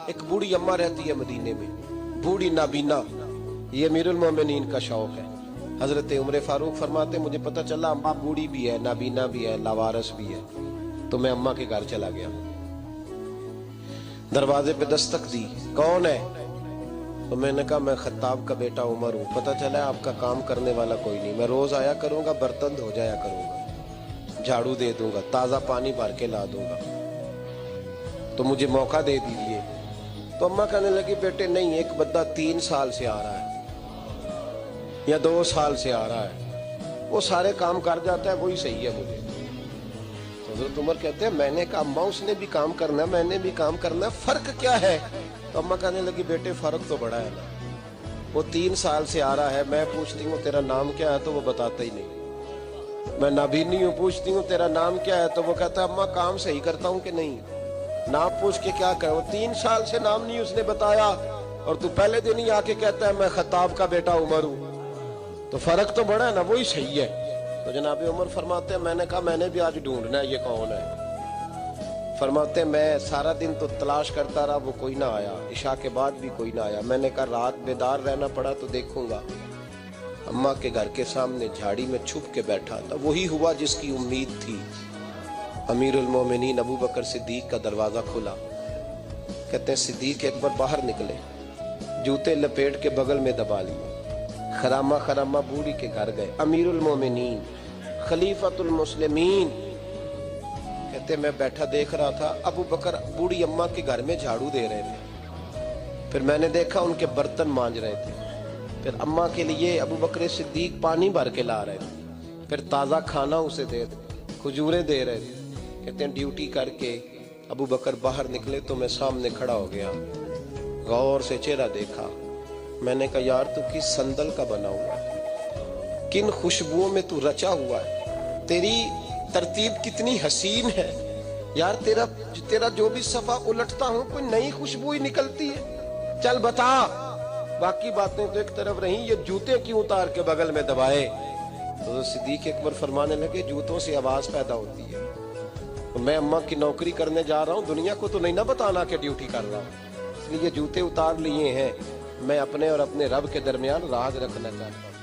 एक बूढ़ी अम्मा रहती है मदीने में, बूढ़ी नाबीना। ये अमीरुल मोमिनीन का शौक है। हजरत उमर फारूक फरमाते मुझे पता चला अम्मा बूढ़ी भी है, नाबीना भी है, लावारस भी है। तो मैं अम्मा के घर चला गया, दरवाजे पे दस्तक दी, कौन है? तो मैंने कहा मैं खत्ताब का बेटा उमर हूँ। पता चला है आपका काम करने वाला कोई नहीं, मैं रोज आया करूंगा, बर्तन धो जाया करूंगा, झाड़ू दे दूंगा, ताजा पानी भर के ला दूंगा, तो मुझे मौका दे दीजिए। तो अम्मा कहने लगी बेटे नहीं, एक बंदा 3 साल से आ रहा है या 2 साल से आ रहा है, वो सारे काम कर जाता है, वही सही है मुझे। तो हज़रत उमर कहते हैं मैंने कहा अम्मा उसने भी काम करना है, मैंने भी काम करना है, फर्क क्या है? तो अम्मा कहने लगी बेटे फर्क तो बड़ा है ना, वो 3 साल से आ रहा है, मैं पूछती हूँ तेरा नाम क्या है तो वो बताता ही नहीं। मैं नाबीनी हूँ, पूछती हूँ तेरा नाम क्या है तो वो कहता है अम्मा काम सही करता हूँ कि नहीं, नाम पूछ के क्या करो। 3 साल से नाम नहीं उसने बताया और तू पहले दिन ही आके कहता है मैं खत्ताब का बेटा उमर हूँ, तो फर्क तो बड़ा है ना, वही सही है। तो जनाब उमर फरमाते हैं मैंने कहा मैंने भी आज ढूंढना है ये कौन है। फरमाते मैं सारा दिन तो तलाश करता रहा, वो कोई ना आया, इशा के बाद भी कोई ना आया। मैंने कहा रात बेदार रहना पड़ा तो देखूंगा। अम्मा के घर के सामने झाड़ी में छुप के बैठा था, वही हुआ जिसकी उम्मीद थी। अमीरुल मोमिनीन अबू बकर सिद्दीक का दरवाजा खुला। कहते हैं सिद्दीक अकबर बाहर निकले, जूते लपेट के बगल में दबा लिए, खरामा खरामा बूढ़ी के घर गए। अमीरुल मोमिनीन खलीफतुल मुस्लिमीन, कहते मैं बैठा देख रहा था अबू बकर बूढ़ी अम्मा के घर में झाड़ू दे रहे थे, फिर मैंने देखा उनके बर्तन मांज रहे थे, फिर अम्मा के लिए अबू बकर सिद्दीक पानी भर के ला रहे थे, फिर ताज़ा खाना उसे दे रहे, खजूरें दे रहे थे। कहते हैं ड्यूटी करके अबू बकर बाहर निकले तो मैं सामने खड़ा हो गया, गौर से चेहरा देखा। मैंने कहा यार तू किस संदल का बना हुआ है, किन खुशबुओं में तू रचा हुआ है, तेरी तरतीब कितनी हसीन है यार, तेरा जो भी सफा उलटता हूं कोई नई खुशबू ही निकलती है, चल बता। बाकी बातें तो एक तरफ रही, ये जूते क्यों उतार के बगल में दबाए? तो सिद्दीक अकबर फरमाने लगे जूतों से आवाज पैदा होती है, तो मैं अम्मा की नौकरी करने जा रहा हूँ, दुनिया को तो नहीं ना बताना कि ड्यूटी कर रहा हूँ, इसलिए जूते उतार लिए हैं, मैं अपने और अपने रब के दरमियान राज रखना चाहता हूँ।